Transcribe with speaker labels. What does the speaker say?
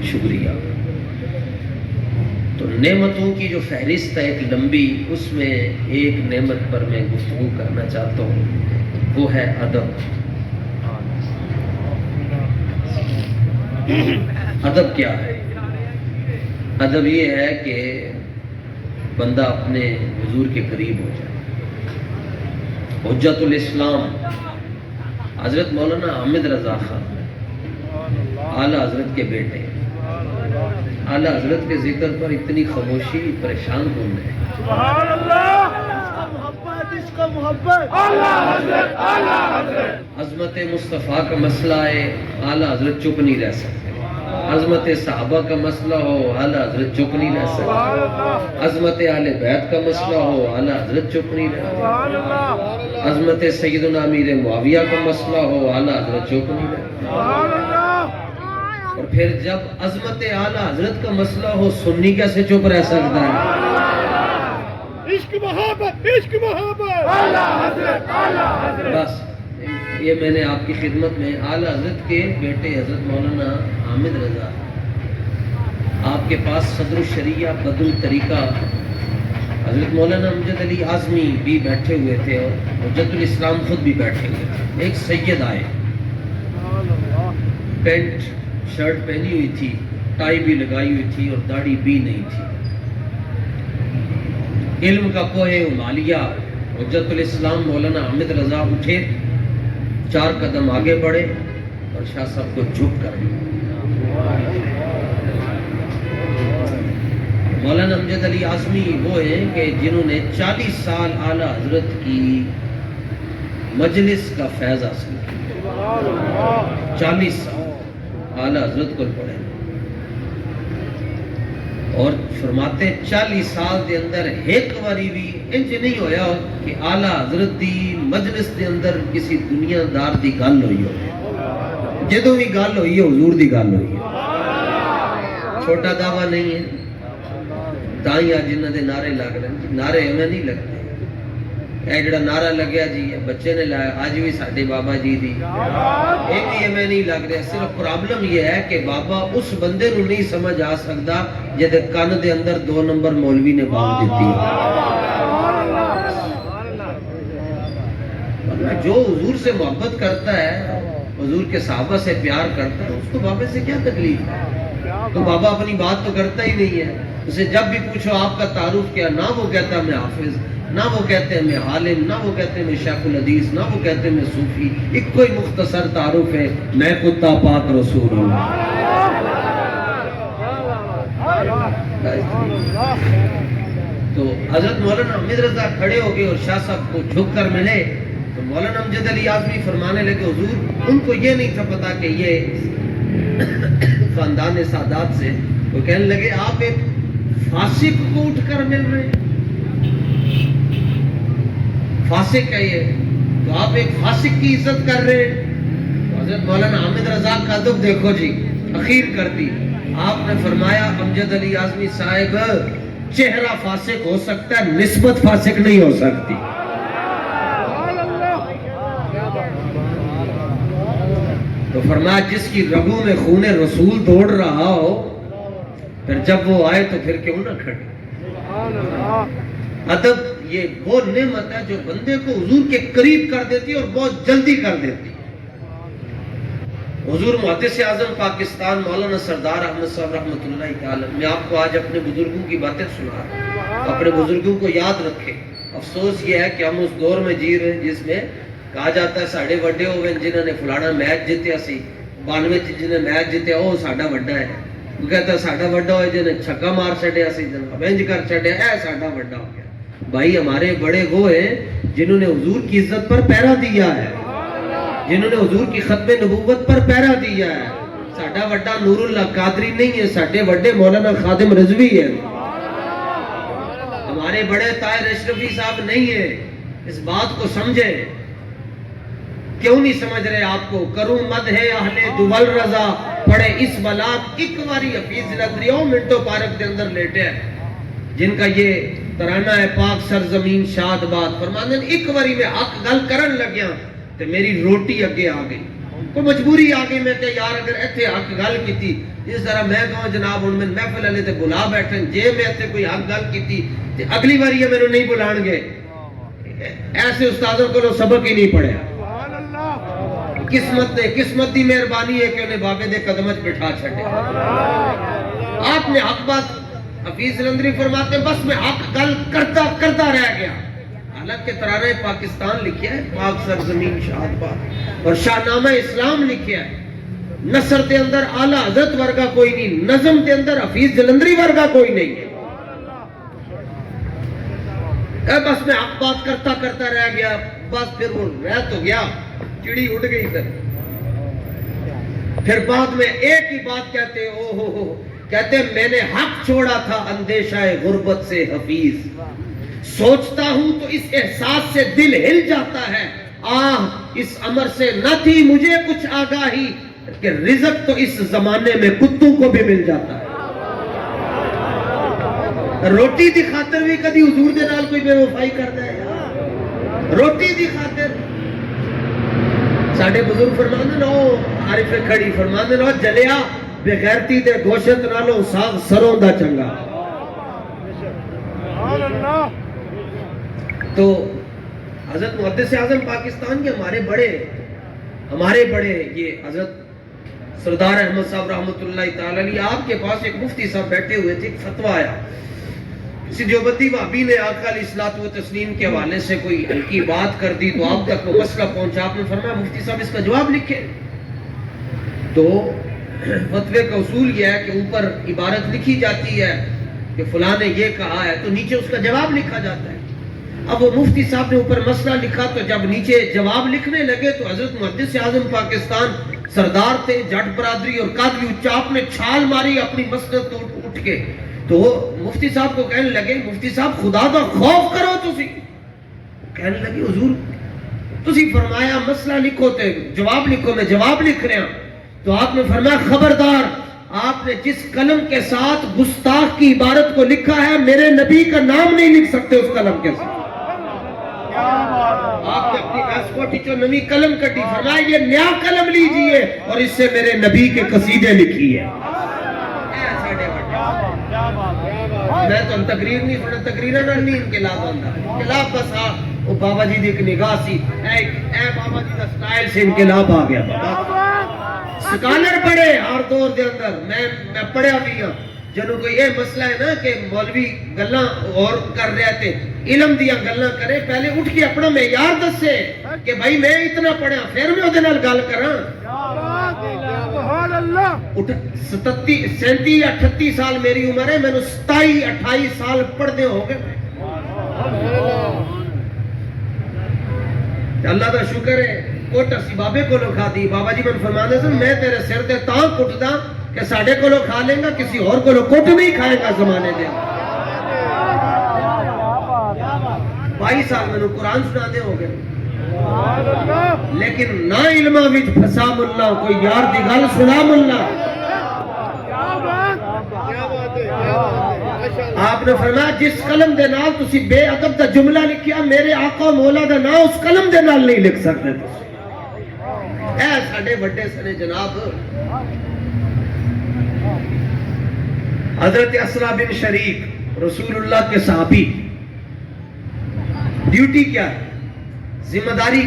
Speaker 1: شکریہ۔ تو نعمتوں کی جو فہرست ہے ایک لمبی، اس میں ایک نعمت پر میں گفتگو کرنا چاہتا ہوں، وہ ہے ادب۔ ادب کیا ہے؟ ادب یہ ہے کہ بندہ اپنے حضور کے قریب ہو جائے۔ حجت الاسلام حضرت مولانا حامد رضا خان اعلیٰ حضرت کے بیٹے، اعلیٰ حضرت کے ذکر پر اتنی خاموشی پریشان کن ہے۔
Speaker 2: سبحان اللہ، اس کا محبت اعلیٰ حضرت، اعلیٰ حضرت۔
Speaker 1: عظمت مصطفیٰ کا مسئلہ ہے، اعلیٰ حضرت چپ نہیں رہ سکتے۔ عظمت صحابہ کا مسئلہ ہو، اعلیٰ حضرت چپ نہیں رہ سکتے۔ عظمت اہل بیت کا مسئلہ ہو، اعلیٰ حضرت چپ نہیں رہ سکتے۔ عظمت سیدنا امیر معاویہ کا مسئلہ ہو، اعلیٰ حضرت چپ نہیں رہ سکتے۔ اور پھر جب عظمت اعلیٰ حضرت کا مسئلہ ہو، سنی کیسے چپ رہ سکتا ہے؟
Speaker 2: عشق محبت، عشق محبت اعلیٰ حضرت، اعلیٰ حضرت۔
Speaker 1: بس یہ میں نے آپ کی خدمت میں اعلیٰ حضرت کے بیٹے حضرت مولانا حامد رضا، آپ کے پاس صدر الشریعہ بدر الطریقہ حضرت مولانا امجد علی اعظمی بھی بیٹھے ہوئے تھے، اور حجت الاسلام خود بھی بیٹھے ہوئے تھے۔ ایک سید آئے، پینٹ شرٹ پہنی ہوئی تھی، ٹائی بھی لگائی ہوئی تھی اور داڑھی بھی نہیں تھی۔ علم کا کوہ ہمالیہ حجت الاسلام مولانا حامد رضا اٹھے، 4 قدم آگے بڑھے اور شاہ صاحب کو جھک کر مولانا امجد علی اعظمی وہ ہیں کہ جنہوں نے 40 سال اعلیٰ حضرت کی مجلس کا فیض حاصل کیا۔ 40 سال اعلیٰ حضرت کو پڑھے، اور فرماتے 40 سال دے اندر ایک باری بھی انج نہیں ہویا کہ اعلیٰ حضرت دی مجلس دے اندر کسی دنیا دار دی گل ہوئی ہو۔ جدوں بھی گل ہوئی ہے حضور دی گل ہوئی ہے۔ چھوٹا دعویٰ نہیں ہے، تائیں آج جنہاں دے نعرے لگ رہے ہیں، نعرے ہمیں نہیں لگتے۔ اے جڑا نعرہ لگیا جی بچے نے لایا، آج بھی ساڈے بابا جی دی، یہ بھی ہمیں نہیں لگ رہا۔ صرف پرابلم یہ ہے کہ بابا اس بندے نو نہیں سمجھ آ سکتا جدے کان دے اندر 2 نمبر مولوی نے باندھ دیتی ہے۔ جو حضور سے محبت کرتا ہے، حضور کے صحابہ سے پیار کرتا ہے، اس کو بابا سے کیا تکلیف ہے؟ تو بابا اپنی بات تو کرتا ہی نہیں ہے۔ اسے جب بھی پوچھو آپ کا تعارف کیا، نہ وہ کہتا میں حافظ، نہ وہ کہتے ہیں میں عالم، نہ وہ کہتے ہیں میں شیخ الحدیث، نہ وہ کہتے ہیں میں صوفی۔ ایک کوئی مختصر تعارف ہے، میں کتا پاک رسول ہوں۔ تو حضرت مولانا حامد رضا کھڑے ہو گئے اور شاہ صاحب کو جھک کر ملے، تو مولانا امجد علی اعظمی فرمانے لگے حضور، ان کو یہ نہیں تھا پتا کہ یہ خاندان سادات سے، وہ کہنے لگے آپ ایک فاسق کو اٹھ کر مل رہے ہیں، فاسق ہے یہ، تو آپ ایک فاسق کی عزت کر رہے ہیں۔ تو حضرت مولانا حامد رضا کا ادب دیکھو جی، اخیر کر دی۔ آپ نے فرمایا امجد علی اعظمی صاحب، چہرہ فاسق ہو سکتا ہے، نسبت فاسق نہیں ہو سکتی۔ تو فرمایا جس کی رگوں میں خون رسول دوڑ رہا ہو، پھر جب وہ آئے تو پھر کیوں نہ کھڑے۔ ادب یہ وہ نعمت ہے جو بندے کو حضور کے قریب کر دیتی اور بہت جلدی کر دیتی۔ حضور محدث اعظم پاکستان مولانا سردار احمد صاحب رحمۃ اللہ تعالی، میں آپ کو آج اپنے بزرگوں کی باتیں سنا رہا ہوں، اپنے بزرگوں کو یاد رکھیں۔ افسوس یہ ہے کہ ہم اس دور میں جی رہے ہیں جس میں کہا جاتا ہے ساڑھے وڈے ہوئے جنہوں نے فلانا میچ جیتیا سی، 92 جنہیں میچ جیتیا وہ ساڈا وڈا ہے، وہ کہتا ساڈا وڈا ہوئے جنہیں چھکا مار چڑیا سی، جناب انج کر چڑیا، اے ساڈا وڈا ہو گیا۔ بھائی ہمارے بڑے وہ ہیں جنہوں نے حضور کی عزت پر پہرا دیا ہے، جنہوں نے حضور کی ختم نبوت پر پہرا دیا ہے۔ ساڈا وڈا نور اللہ قادری نہیں ہے، ساڈے وڈے مولانا خادم رضوی ہے، ہمارے بڑے طاہر اشرفی صاحب نہیں ہے۔ اس بات کو سمجھے، کیوں نہیں سمجھ رہے آپ کو؟ کروں مد ہے اہل دول رضا، پڑھے اس بلاد ایک واری حفیظ ندریوں منٹو پارک دے اندر لیٹے ہیں، جن کا یہ ترانہ ہے پاک سرزمین شاد باد، فرماندن ایک واری میں حق گل کرن لگیا تو میری روٹی اگے آ گئی۔ کوئی مجبوری آ گئی میں کہ یار اگر ایتھے حق گل کیتی اس طرح میں کہوں جناب ہن میں محفل والے تے بلا بیٹھن جے میں ایتھے کوئی حق گل کیتی تے اگلی باری یہ مینوں نہیں بلان گے. ایسے استادوں کو سبق ہی نہیں پڑھیا. قسمت دی مہربانی ہے کہ انہیں بابے دے قدم وچ بٹھا چھڈے. آپ نے حق بات حفیظ جلندری فرماتے ہیں بس میں حق گل کرتا رہ گیا. حالانکہ ترانہ پاکستان لکھیا ہے پاک سرزمین شاد باد اور شاہنامہ اسلام لکھیا ہے. نثر دے اندر اعلیٰ حضرت ورگا کوئی نہیں, نظم دے اندر حفیظ جلندری ورگا کوئی نہیں ہے. بس میں حق بات کرتا رہ گیا. بس پھر وہ رہ تو گیا, چڑی اڑ گئی. پھر بعد میں ایک ہی بات کہتے کہتے میں نے حق چھوڑا تھا اندیشہ غربت سے حفیظ. سوچتا ہوں تو اس احساس سے دل ہل جاتا ہے, اس امر سے نہ تھی مجھے کچھ آگاہی کہ رزق تو اس زمانے میں کتوں کو بھی مل جاتا ہے. روٹی دی خاطر بھی کدی حضور دے نال کوئی بے وفائی کرتا ہے. روٹی دی خاطر ساڈے بزرگ فرماندے نو عارف کھڑی فرماندے نو جلیا بے غیرتی دے گوشت نالوں ساگ سروں دا چنگا. تو حضرت محدث اعظم پاکستان کے ہمارے بڑے یہ حضرت سردار احمد صاحب رحمۃ اللہ تعالی علیہ, آپ کے پاس ایک مفتی صاحب بیٹھے ہوئے تھے, ایک فتویٰ آیا. کسی دیوبندی وہابی نے آقا علیہ الصلوۃ والتسلیم کے حوالے سے کوئی ہلکی بات کر دی تو آپ تک وہ مسئلہ پہنچا. آپ نے فرمایا مفتی صاحب اس کا جواب لکھے. تو فتوے کا اصول یہ ہے کہ اوپر عبارت لکھی جاتی ہے کہ فلاں نے یہ کہا ہے تو نیچے اس کا جواب لکھا جاتا ہے. اب وہ مفتی صاحب نے اوپر مسئلہ لکھا تو جب نیچے جواب لکھنے لگے تو حضرت محدث اعظم پاکستان سردار تھے, جٹ برادری اور قادری چاپ نے چھال ماری اپنی مسجد تو اٹھ کے. تو وہ مفتی صاحب کو کہنے لگے مفتی صاحب خدا کا خوف کرو تسی. کہنے لگے حضور تسی فرمایا مسئلہ لکھو تے جواب لکھو, میں جواب لکھ رہا ہوں. تو آپ نے فرمایا خبردار, آپ نے جس قلم کے ساتھ گستاخ کی عبارت کو لکھا ہے میرے نبی کا نام نہیں لکھ سکتے اس قلم کے ساتھ. آپ نے اپنی ایسکوٹی جو نمی قلم کٹی, فرمایا یہ نیا قلم لیجئے اور اس سے میرے نبی کے قصیدے لکھیے. میں تو تقریر نہیں سنا, تقریرہ نہیں انقلاب آندا. انقلاب بس وہ بابا جی دی ایک نگاہ سی, اے بابا جی دا سٹائل سے انقلاب آ گیا. بابا سکالر پڑھے ہر دور دے اندر, میں پڑھیا بھی ہوں. جنہوں کوئی یہ مسئلہ ہے نا کہ مولوی گلاں اور کر رہے تھے, علم دیا گلاں کرے, پہلے اٹھ کے اپنا معیار دسے کہ بھائی میں اتنا پڑھیا پھر میں اودے نال گل کراں. 37 یا 38 سال میری عمر ہے, میں نے 27-28 سال پڑھتے ہو گئے. اللہ کا شکر ہے کوٹ اسی بابے کو لو کھا دی. بابا جی میں فرماندے سن میں تیرے سر تے تاں کٹدا کہ ساڈے کو لو کھا لیں گا, کسی اور کو لو کٹ نہیں کھائے گا زمانے دے. 22 سال میں نے قرآن سنا دے ہو گئے, لیکن نہ علمہ وچ پھسا ملا کوئی یار دی گل سنا ملا. آپ نے فرمایا جس قلم دے نال تسی بے ادب دا جملہ لکھیا میرے آقا مولا دا نام اس قلم دے نال نہیں لکھ سکتے. اے ساڈے بڑے سنے جناب حضرت اسرا بن شریک رسول اللہ کے صحابی, ڈیوٹی کیا ہے, ذمہ داری